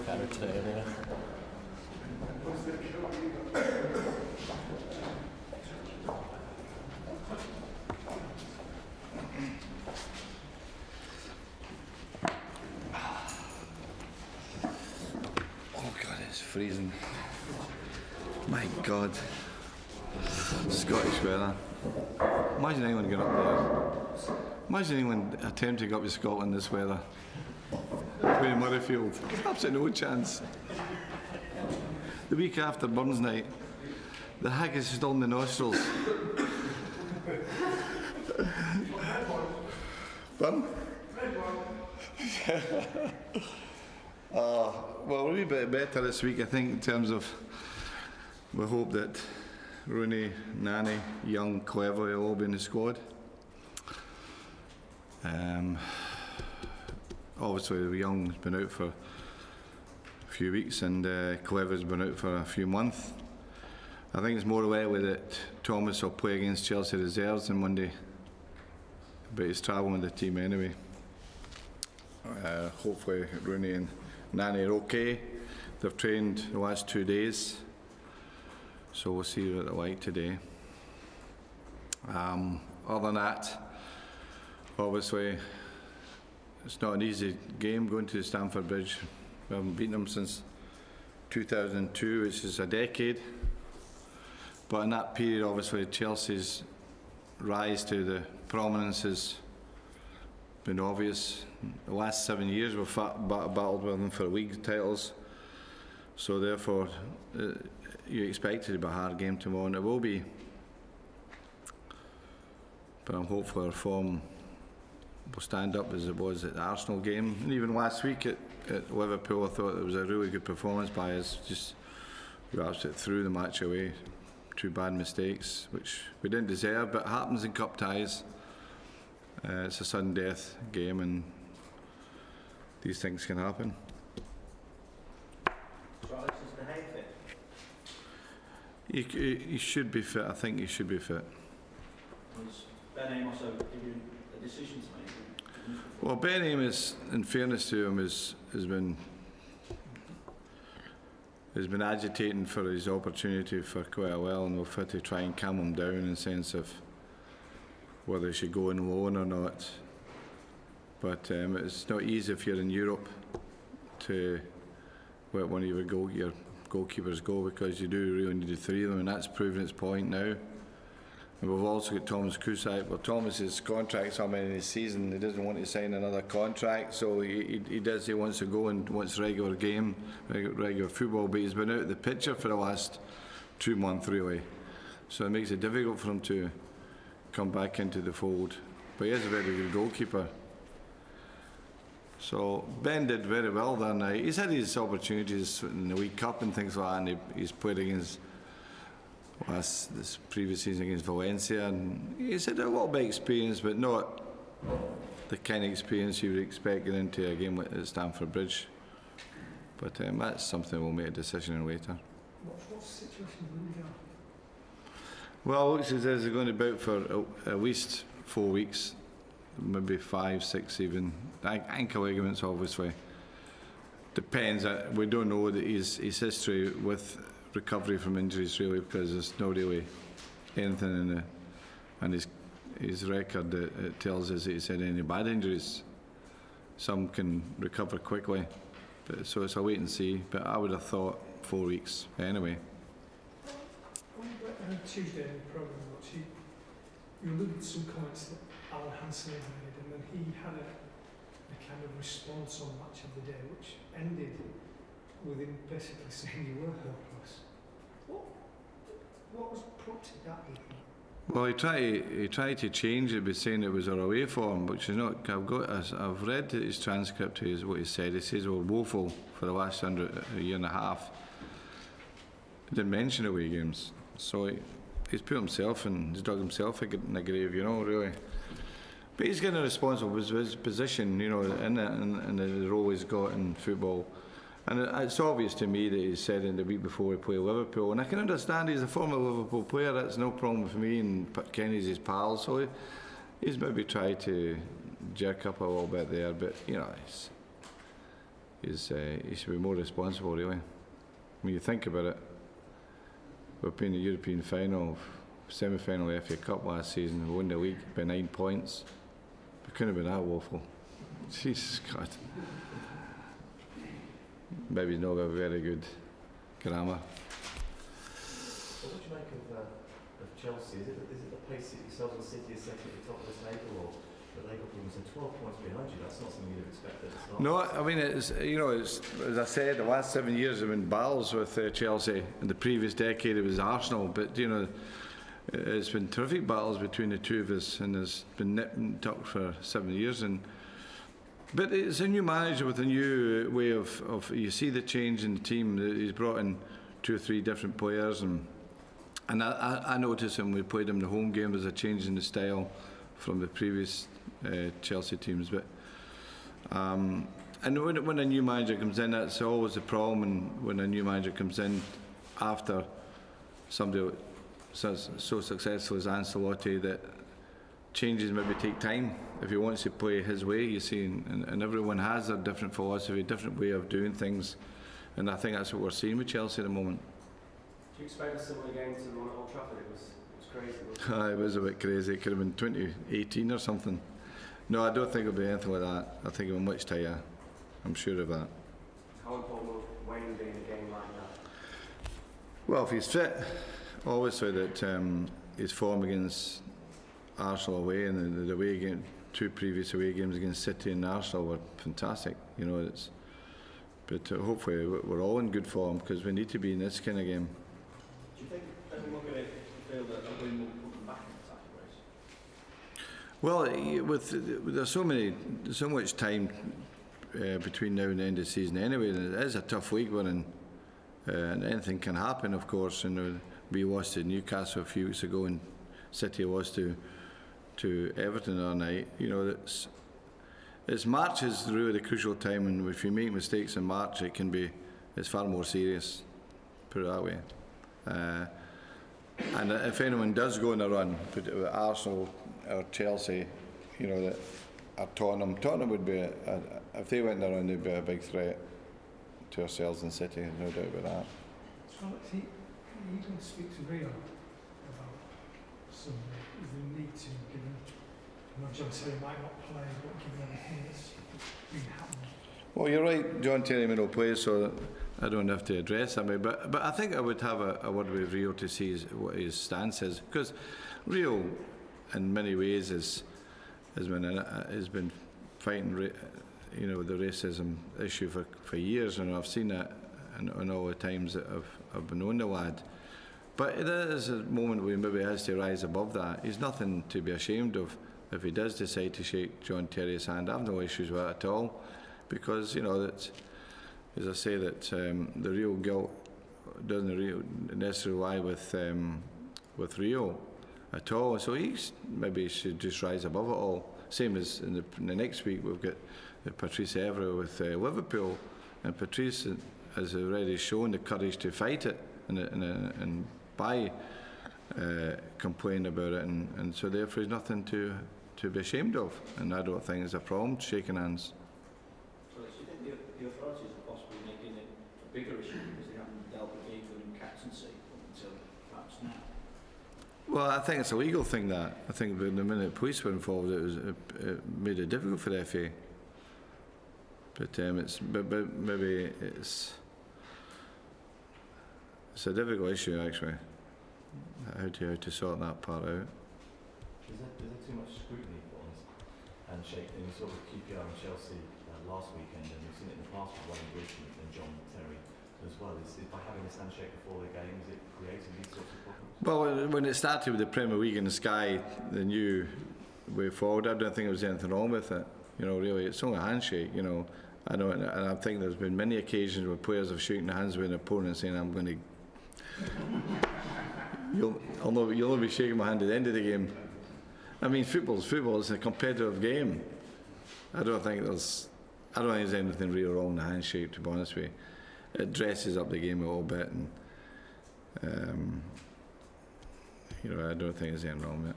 Better today, yeah. Oh God, it's freezing. My God. Scottish weather. Imagine anyone getting up there. Imagine anyone attempting to go up to Scotland this weather. Playing Murrayfield. Absolutely no chance. The week after Burns night, the haggis is still in the nostrils. Burn? Well, we're a wee bit better this week, I think, in terms of we hope that Rooney, Nani, Young, Cleverley will all be in the squad. Obviously, Young's been out for a few weeks and Cleverley's been out for a few months. I think it's more likely that Thomas will play against Chelsea reserves on Monday, but he's travelling with the team anyway. Hopefully Rooney and Nani are okay. They've trained the last 2 days, so we'll see what they're like today. Other than that, obviously it's not an easy game going to Stamford Bridge. We haven't beaten them since 2002, which is a decade. But in that period, obviously, Chelsea's rise to the prominence has been obvious. The last 7 years we've battled with them for league titles. So therefore, you expect it to be a hard game tomorrow, and it will be. But I'm hopeful our form will stand up as it was at the Arsenal game. And even last week at Liverpool, I thought it was a really good performance by us. Just we absolutely threw the match away. 2 bad mistakes, which we didn't deserve, but it happens in cup ties. It's a sudden death game, and these things can happen. So Alex, is the head fit? He should be fit. I think he should be fit. Was Ben Amos out to give you a decision to make? Well, Ben Amos, in fairness to him, has been agitating for his opportunity for quite a while, and we've had to try and calm him down in the sense of whether he should go on loan or not. But it's not easy if you're in Europe to let one of your goalkeepers go, because you do really need the 3 of them, and that's proven its point now. And we've also got Thomas Kusak. Well, Thomas's contract's coming in his season. He doesn't want to sign another contract, so he does. He wants to go and wants regular football. But he's been out of the picture for the last 2 months, really. So it makes it difficult for him to come back into the fold. But he is a very good goalkeeper. So Ben did very well that night. He's had his opportunities in the League Cup and things like that, and he's played against this previous season against Valencia, and he's had a little bit of experience, but not the kind of experience you would expect getting into a game at Stamford Bridge. But that's something we'll make a decision on later. What's the situation with Lindegaard? Well, it looks as though they're going to be out for at least 4 weeks, maybe 5, 6 even. Ankle ligaments, obviously. Depends. We don't know his history with recovery from injuries, really, because there's not really anything in his record that tells us that he's had any bad injuries. Some can recover quickly, but so it's a wait and see. But I would have thought 4 weeks anyway. On Tuesday in the programme, you alluded to some comments that Alan Hansen had made, and then he had a kind of response on Match of the Day, which ended with him basically saying you were helpless. What was prompted that, do you think? Well, he tried to change it by saying it was our away form, which is not. I've read his transcript. What he said. He says we're woeful for the last a year and a half. He didn't mention away games, so he's put himself and he's dug himself in the grave, really. But he's getting a response of his position, in the role he's got in football. And it's obvious to me that he said in the week before we play Liverpool, and I can understand he's a former Liverpool player. That's no problem for me, and Kenny's his pal. So He's maybe tried to jerk up a little bit there, but he should be more responsible, really. When you think about it, we've been in the European final, semi-final of the FA Cup last season, we won the league by 9 points. We couldn't have been that woeful. Jesus God. Maybe not a very good grammar. So what do you make of Chelsea? Is it the pace that yourselves and City are setting at the top of the table, or that they got problems and 12 points behind you? That's not something you'd have expected at the start. No, I mean, it's as I said, the last 7 years have been battles with Chelsea. In the previous decade it was Arsenal, but it's been terrific battles between the two of us, and there's been nip and tuck for 7 years. But it's a new manager with a new way of you see the change in the team. He's brought in 2 or 3 different players, and I noticed when we played him the home game, there's a change in the style from the previous Chelsea teams. But and when a new manager comes in, that's always a problem. And when a new manager comes in after somebody so successful as Ancelotti, that changes maybe take time. If he wants to play his way, you see, and everyone has a different philosophy, a different way of doing things, and I think that's what we're seeing with Chelsea at the moment. Do you expect a similar game to the one at Old Trafford? It was crazy, wasn't it? It was a bit crazy. It could have been 2018 or something. No, I don't think it'll be anything like that. I think it'll be much tighter. I'm sure of that. How important will Wayne be in a game like that? Well, if he's fit, obviously that his form against Arsenal away and the away game, 2 previous away games against City and Arsenal were fantastic. But hopefully we're all in good form, because we need to be in this kind of game. Do you think everyone going to feel that a win will put them back in the title race? Well, there's so much time between now and the end of the season anyway, and it is a tough week we're in, and anything can happen, of course. And we lost to Newcastle a few weeks ago, and City lost to Everton the other night. It's March is really the crucial time, and if you make mistakes in March, it's far more serious. Put it that way. And if anyone does go on a run, Arsenal or Chelsea, that or Tottenham would be if they went on a run, they'd be a big threat to ourselves and City, no doubt about that. So you don't speak to Rio about some the need to, given John Terry might not play, but given everything that's been happening. Well, you're right, John Terry may not play, so I don't have to address that. But I think I would have a word with Rio to see what his stance is, because Rio, in many ways, has been fighting the racism issue for years, and I've seen that in all the times that I've been on the lad. But it is a moment where maybe he has to rise above that. He's nothing to be ashamed of if he does decide to shake John Terry's hand. I have no issues with it at all, because that, as I say, that the real guilt doesn't necessarily lie with Rio at all. So maybe should just rise above it all. Same as in the next week we've got Patrice Evra with Liverpool, and Patrice has already shown the courage to fight it and by complain about it, and so therefore there's nothing to be ashamed of, and I don't think there's a problem shaking hands. So do you think the authorities are possibly making it a bigger issue because they haven't dealt with the including captaincy until perhaps now? Well, I think it's a legal thing that. I think the minute police were involved, it made it difficult for the FA. But maybe it's a difficult issue actually. How to sort that part out. Is there too much scrutiny on this handshake thing? We saw with QPR and Chelsea last weekend, and we've seen it in the past with Wayne Bridge and John Terry as well. Is by having this handshake before the game, is it creating these sorts of problems? Well, when it started with the Premier League and the Sky, the new way forward, I don't think there was anything wrong with it. Really, it's only a handshake. I know, and I think there's been many occasions where players have shaken hands with an opponent saying, "I'm going to." You'll only be shaking my hand at the end of the game. I mean, football is a competitive game. I don't think there's anything really wrong in the handshake, to be honest with you. It dresses up the game a little bit, and I don't think there's anything wrong with it.